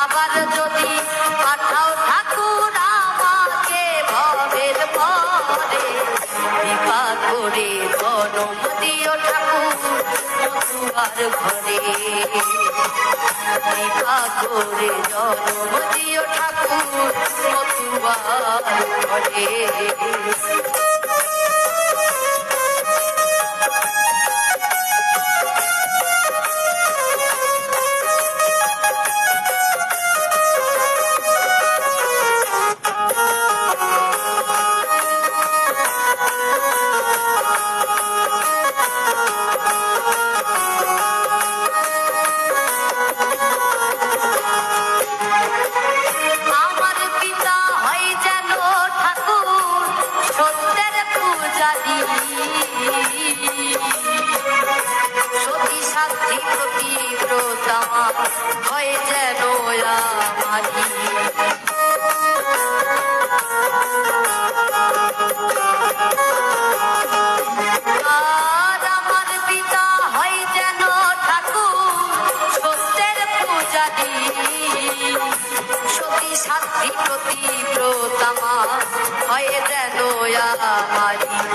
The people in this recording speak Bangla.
আবার যদি পাঠাও ঠাকুর আমাকে ভবের পরে, কৃপা করে জনম দিও ঠাকুর মতুয়ার ঘরে, কৃপা করে জনম দিও ঠাকুর মতুয়ার ঘরে। সতী সাধ্যি প্রতিব্রতামা হয়ে যেন আমারি, আর আমার পিতা হয় যেন ঠাকুর সত্যের পূজারি, সতী সাধ্যি প্রতিব্রতামা হয়ে যেন আমারি।